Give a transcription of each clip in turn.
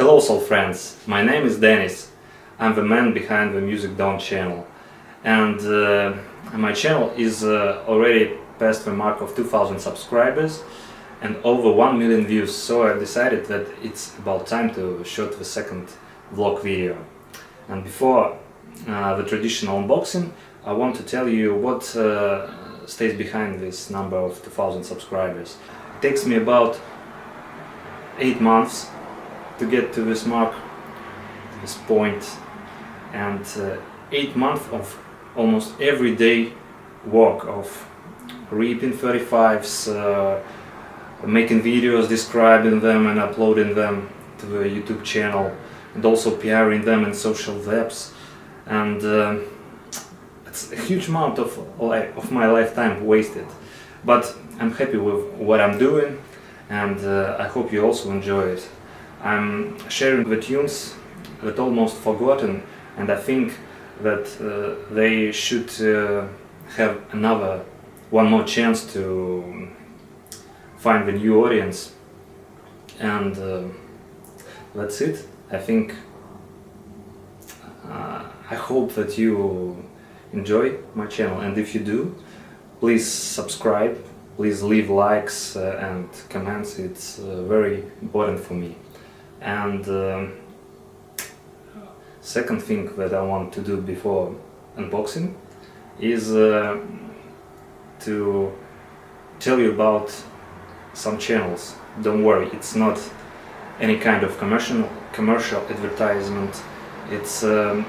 Hello soul friends, my name is Dennis. I'm the man behind the Musicdawn channel, and my channel is already past the mark of 2000 subscribers and over 1 million views, so I decided that it's about time to shoot the second vlog video. And before the traditional unboxing, I want to tell you what stays behind this number of 2000 subscribers. It takes me about 8 months to get to this mark, this point, and 8 months of almost everyday work of reaping 45's, making videos, describing them and uploading them to the YouTube channel, and also piaring them in social webs. And it's a huge amount of my lifetime wasted, but I'm happy with what I'm doing, and I hope you also enjoy it. I'm sharing the tunes that almost forgotten, and I think that they should have one more chance to find the new audience. And that's it. I think I hope that you enjoy my channel, and if you do, please subscribe, please leave likes and comments. It's very important for me. And second thing that I want to do before unboxing is to tell you about some channels. Don't worry, it's not any kind of commercial advertisement. It's the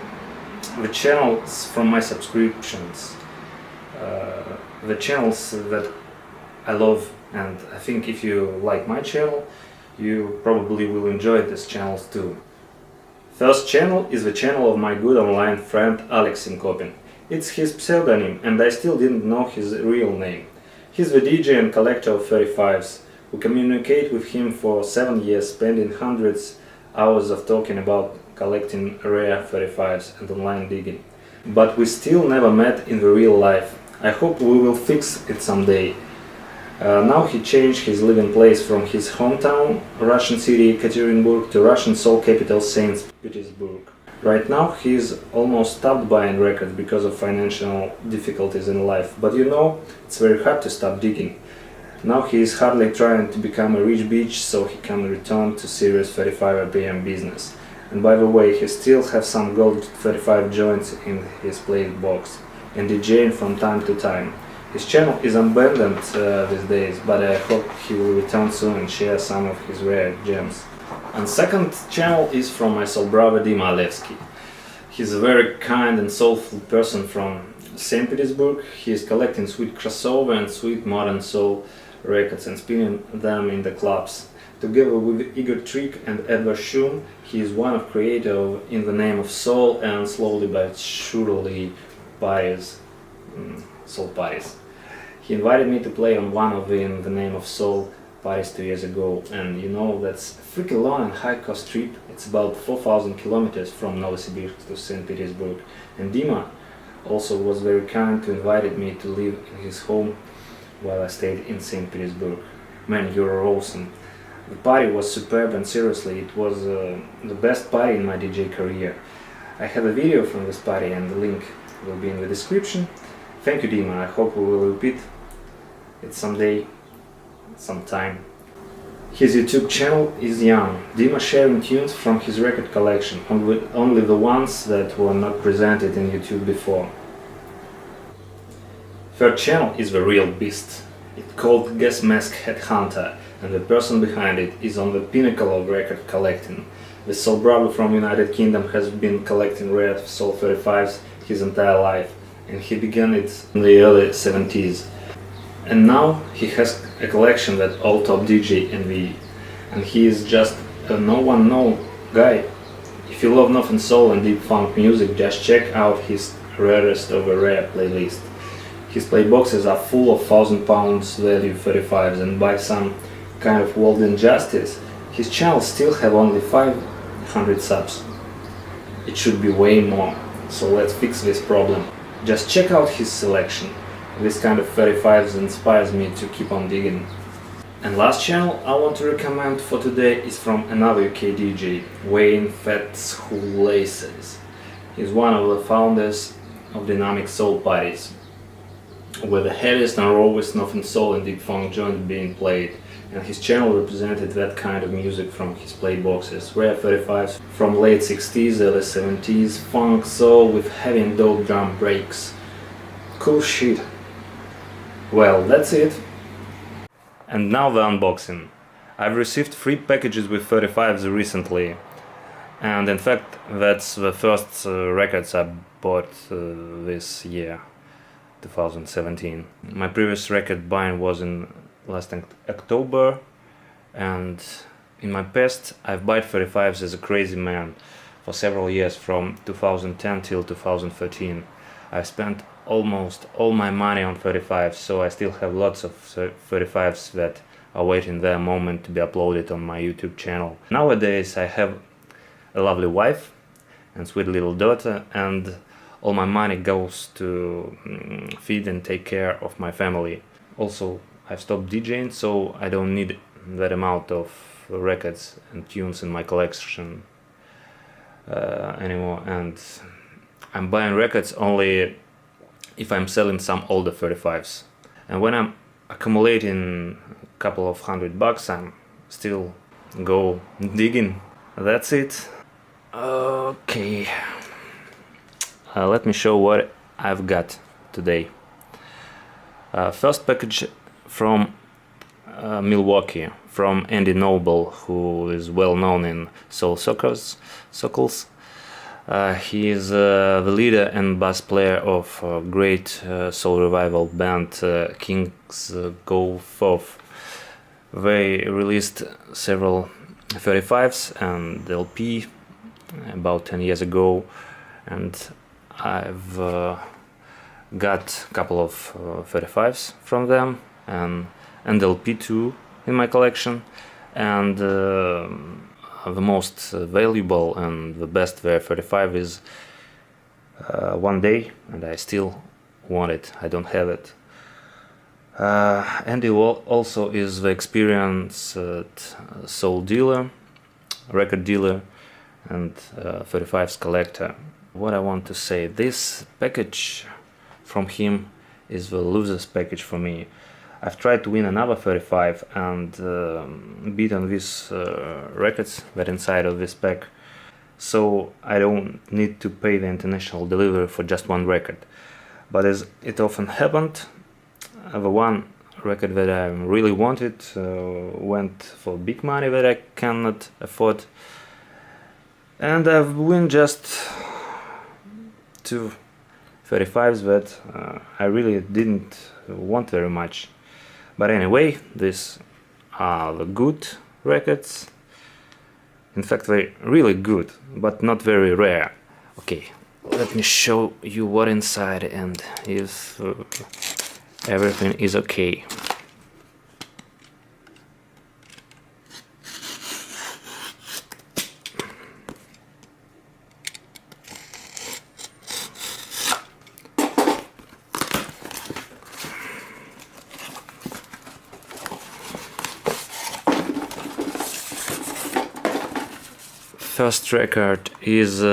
channels from my subscriptions, the channels that I love, and I think if you like my channel, you probably will enjoy these channels too. First channel is the channel of my good online friend Syncopin. It's his pseudonym, and I still didn't know his real name. He's the DJ and collector of 45's. We communicate with him for 7 years, spending hundreds hours of talking about collecting rare 45's and online digging. But we still never met in the real life. I hope we will fix it someday. Now he changed his living place from his hometown, Russian city Ekaterinburg, to Russian soul capital St. Petersburg. Right now he is almost stopped buying records because of financial difficulties in life, but you know, it's very hard to stop digging. Now he is hardly trying to become a rich bitch so he can return to serious 35 RPM business. And by the way, he still has some gold 35 joints in his play box and DJing from time to time. His channel is abandoned these days, but I hope he will return soon and share some of his rare gems. And second channel is from my soul brother Dima Alevsky. He's a very kind and soulful person from St. Petersburg. He is collecting sweet crossover and sweet modern soul records and spinning them in the clubs. Together with Igor Trick and Edward Shum, he is one of creators in the name of soul and slowly but surely parties, soul parties. He invited me to play on one of the In the Name of Soul parties 2 years ago, and you know, that's a freaking long and high cost trip. It's about 4,000 kilometers from Novosibirsk to St. Petersburg, and Dima also was very kind to invite me to live in his home while I stayed in St. Petersburg. Man, you're awesome. The party was superb, and seriously, it was the best party in my DJ career. I have a video from this party and the link will be in the description. Thank you, Dima. I hope we will repeat it someday, sometime. His YouTube channel is young. Dima sharing tunes from his record collection, only the ones that were not presented in YouTube before. Third channel is the real beast. It's called GasMaskHeadhunter, and the person behind it is on the pinnacle of record collecting. The soul brother from United Kingdom has been collecting rare soul 35's his entire life, and he began it in the early 70s. And now he has a collection that all top DJ envy, and he is just a no guy. If you love nothing soul and deep funk music, just check out his rarest of a rare playlist. His playboxes are full of £1,000 value 35's, and by some kind of world injustice, his channels still have only 500 subs. It should be way more, so let's fix this problem. Just check out his selection. This kind of 45's inspires me to keep on digging. And last channel I want to recommend for today is from another UK DJ, Fatshoolaces. He's one of the founders of dynamic soul parties, with the heaviest and rawest Northern soul and deep funk joint being played, and his channel represented that kind of music from his playboxes, rare 45s from late 60s, early 70s, funk soul with heavy and dope drum breaks. Cool shit. Well, that's it. And now the unboxing. I've received 3 packages with 45s recently, and in fact that's the first records I bought this year, 2017. My previous record buying was in last October, and in my past I've bought 45s as a crazy man for several years, from 2010 till 2013. I've spent almost all my money on 45s, so I still have lots of 45s that are waiting their moment to be uploaded on my YouTube channel. Nowadays I have a lovely wife and sweet little daughter, and all my money goes to feed and take care of my family. Also, I've stopped DJing, so I don't need that amount of records and tunes in my collection anymore, and I'm buying records only if I'm selling some older 35s. And when I'm accumulating a couple of $100, I'm still go digging. That's it. Okay. Let me show what I've got today. First package from Milwaukee, from Andy Noble, who is well known in soul circles. He is the leader and bass player of a great soul revival band, Kings Go Forth. They released several 35s and LP about 10 years ago, and I've got a couple of 35s from them and LP too in my collection, and the most valuable and the best Rare 35 is One Day, and I still want it. I don't have it. Andy also is the experienced soul dealer, record dealer, and 35s collector. What I want to say, this package from him is the loser's package for me. I've tried to win another 35 and beat on these records that inside of this pack, so I don't need to pay the international delivery for just one record. But as it often happened, the one record that I really wanted went for big money that I cannot afford, and I've won just 2 35s that I really didn't want very much. But anyway, these are the good records. In fact, they're really good, but not very rare. Okay, let me show you what inside and if everything is okay. First record is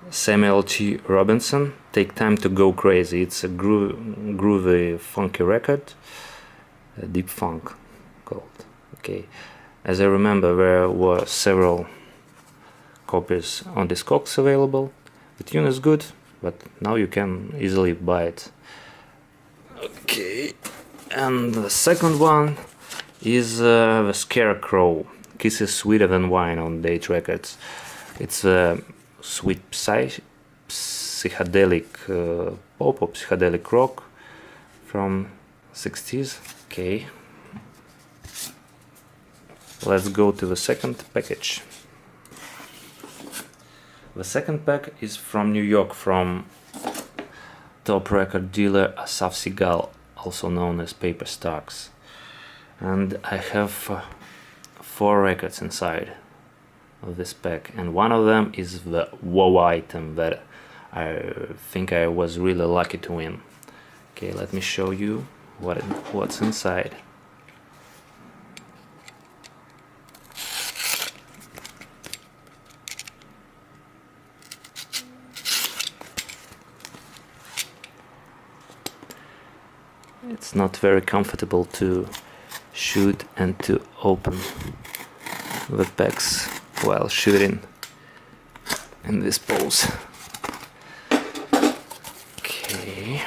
Samuel T. Robinson, Take Time to Go Crazy. It's a groovy, funky record, deep funk called. Okay, as I remember, there were several copies on Discogs available. The tune is good, but now you can easily buy it. Okay, and the second one is the Scarecrow, Kisses Sweeter Than Wine, on Date Records. It's a sweet psychedelic pop or psychedelic rock from 60s. Okay, let's go to the second package. The second pack is from New York, from top record dealer Asaf Segal, also known as Paperstax, and I have 4 records inside of this pack, and one of them is the wow item that I think I was really lucky to win. Okay, let me show you what's inside. It's not very comfortable to shoot and to open the packs while shooting in this pose. Okay.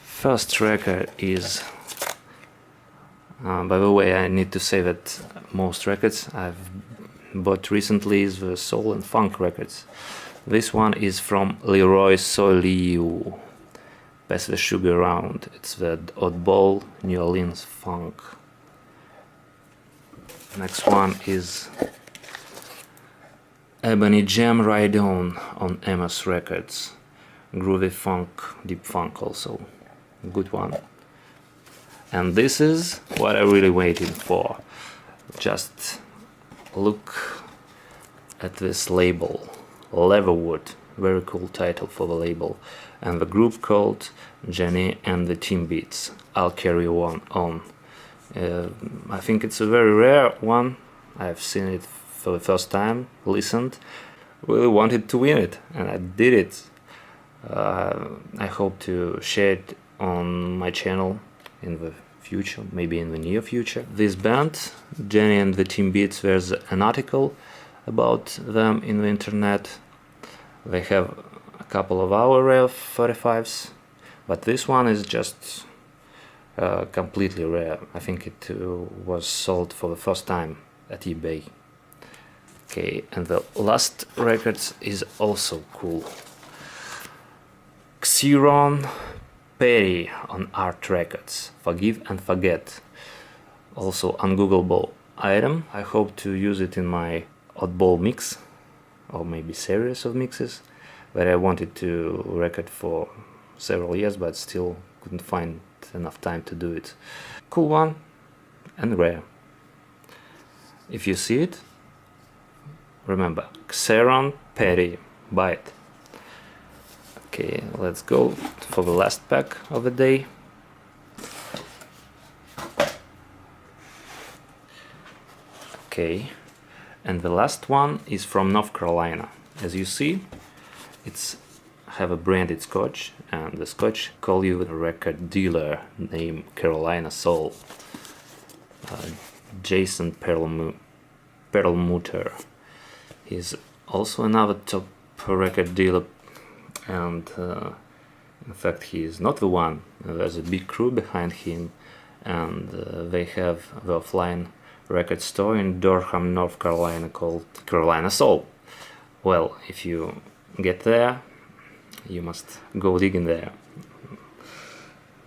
First record is, by the way, I need to say that most records I've bought recently is the soul and funk records. This one is from Leroy Soiliu, Pass the Sugar Around. It's the oddball New Orleans funk. Next one is Ebony Jam Ride on Amos Records. Groovy funk, deep funk also. Good one. And this is what I really waited for. Just look at this label. Leatherwood, very cool title for the label. And the group called Jenny and the Team Beats. I'll carry on. I think it's a very rare one. I've seen it for the first time, listened, really wanted to win it, and I did it. I hope to share it on my channel in the future, maybe in the near future. This band, Jenny and the Team Beats, there's an article about them in the internet. They have a couple of our rare 45's, but this one is just completely rare. I think it was sold for the first time at eBay. Okay, and the last record is also cool. Xeron Perry on Art Records, Forgive and Forget. Also ungoogleable item. I hope to use it in my oddball mix, or maybe series of mixes, that I wanted to record for several years, but still couldn't find enough time to do it. Cool one and rare. If you see it, remember, Xeron Perry, buy it. Okay, let's go for the last pack of the day. Okay, and the last one is from North Carolina. As you see, it's have a branded scotch, and the scotch call you a record dealer named Carolina Soul, Jason Perlmutter. He's also another top record dealer, and in fact he is not the one. There's a big crew behind him, and they have the offline record store in Durham, North Carolina, called Carolina Soul. Well, if you get there, you must go digging there.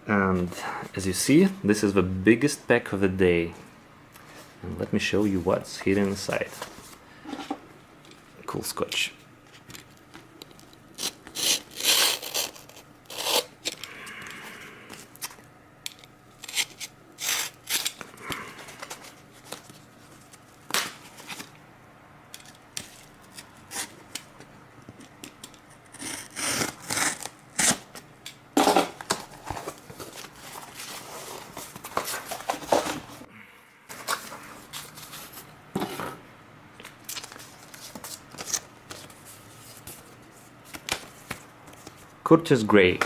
And as you see, this is the biggest pack of the day, and let me show you what's hidden inside. Cool scotch. Curtis Gray,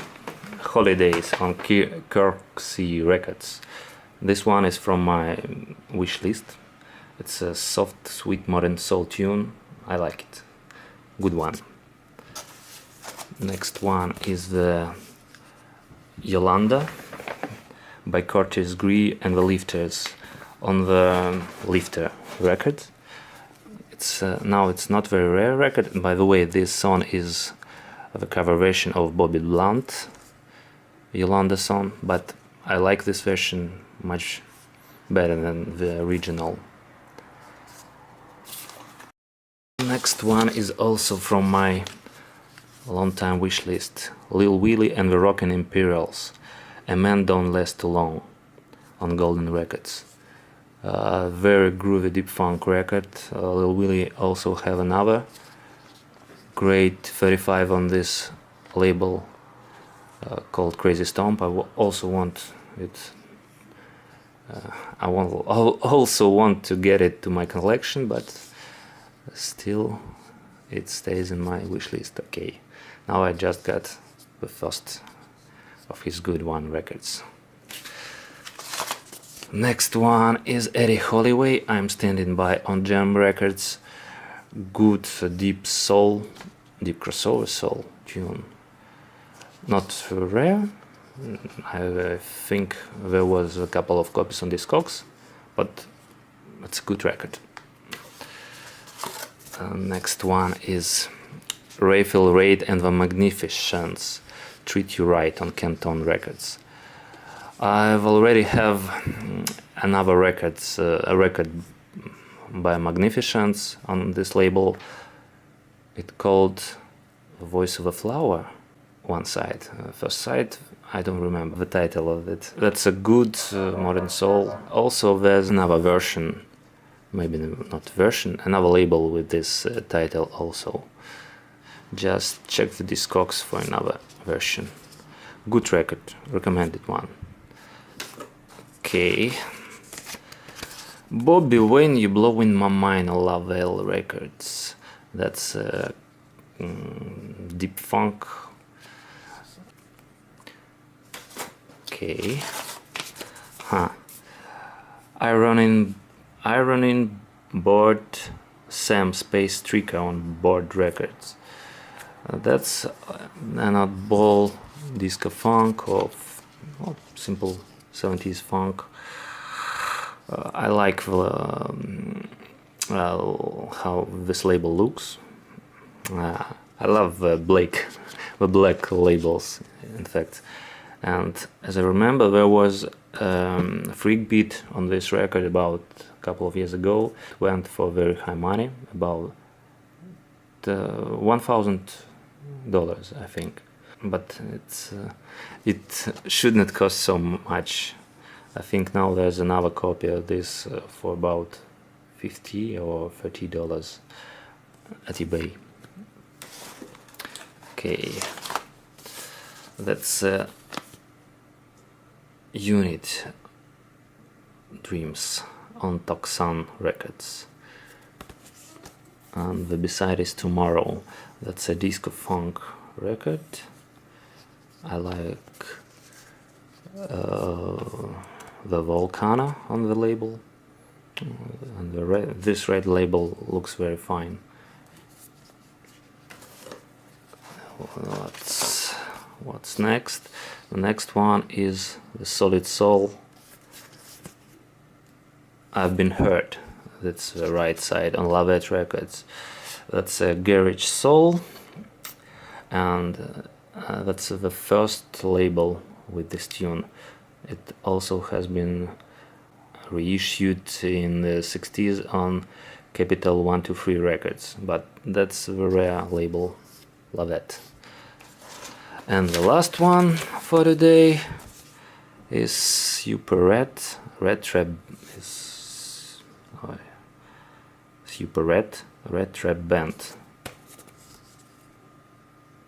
Holidays on Kirksey Records. This one is from my wish list. It's a soft, sweet, modern soul tune. I like it. Good one. Next one is the Yolanda by Curtis Gray and the Lifters on the Lifter record. It's now it's not very rare record. And by the way, this song is the cover version of Bobby Blunt Yolanda song, but I like this version much better than the original. Next one is also from my long time wish list, Lil Willie and the Rockin' Imperials, A Man Don't Last Too Long on Golden Records. Very groovy deep funk record. Lil Willie also have another great 35 on this label called Crazy Stomp. I also want it. I also want to get it to my collection, but still it stays in my wishlist. Okay, now I just got the first of his good one records. Next one is Eddie Holloway. I'm standing by on Jam Records. Good deep soul, deep crossover soul tune. Not rare. I think there was a couple of copies on Discogs, but it's a good record. Next one is Raphael Reid and the Magnificents, Treat You Right on Canton Records. I've already have another record, a record by Magnificents on this label. It's called Voice of a Flower. One side, first side, I don't remember the title of it. That's a good modern soul. Also there's another version, maybe not version, another label with this title also. Just check the Discogs for another version. Good record, recommended one. Okay. Bobby Wayne, You Blowin' My Mind on Lavelle Records. That's deep funk. Okay. Ironing Board, Sam Space Tricker on Board Records. That's an oddball disco funk or simple 70s funk. I like how this label looks. I love the black labels, in fact. And as I remember, there was a freak beat on this record about a couple of years ago. Went for very high money, about $1,000, I think. But it shouldn't cost so much. I think now there's another copy of this for about $50 or $30 at eBay. Okay, that's Unit Dreams on Toxan Records. And the B-side is Tomorrow. That's a disco funk record. I like the Volcano on the label, and this red label looks very fine. What's next? The next one is the Solid Soul, I've Been Hurt. That's the right side on Lavette Records. That's a Garage Soul, and that's the first label with this tune. It also has been reissued in the 60s on Capital 123 Records, but that's the rare label, Lavette. And the last one for today is Super Red. Red Trap is Super Red Trap Band.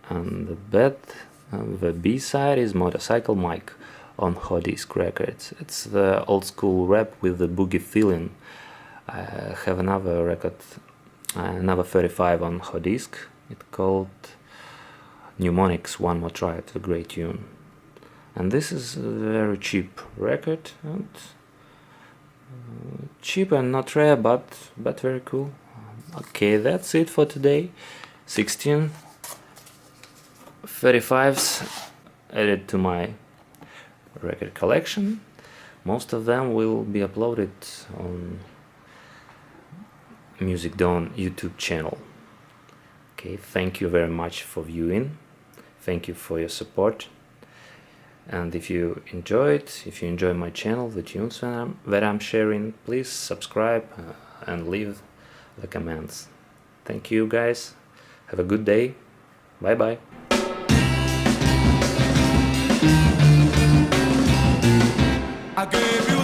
And the B-side is Motorcycle Mike on Hodisk Records. It's the old school rap with the boogie feeling. I have another record, another 35 on Hodisk. It's called Mnemonics One More Try. It's a great tune. And this is a very cheap record, and cheap and not rare, but very cool. Okay, that's it for today. 16 35s added to my record collection. Most of them will be uploaded on Musicdawn YouTube channel. Okay, thank you very much for viewing. Thank you for your support. And if you enjoy my channel, the tunes that I'm sharing, please subscribe and leave the comments. Thank you guys. Have a good day. Bye bye. I gave you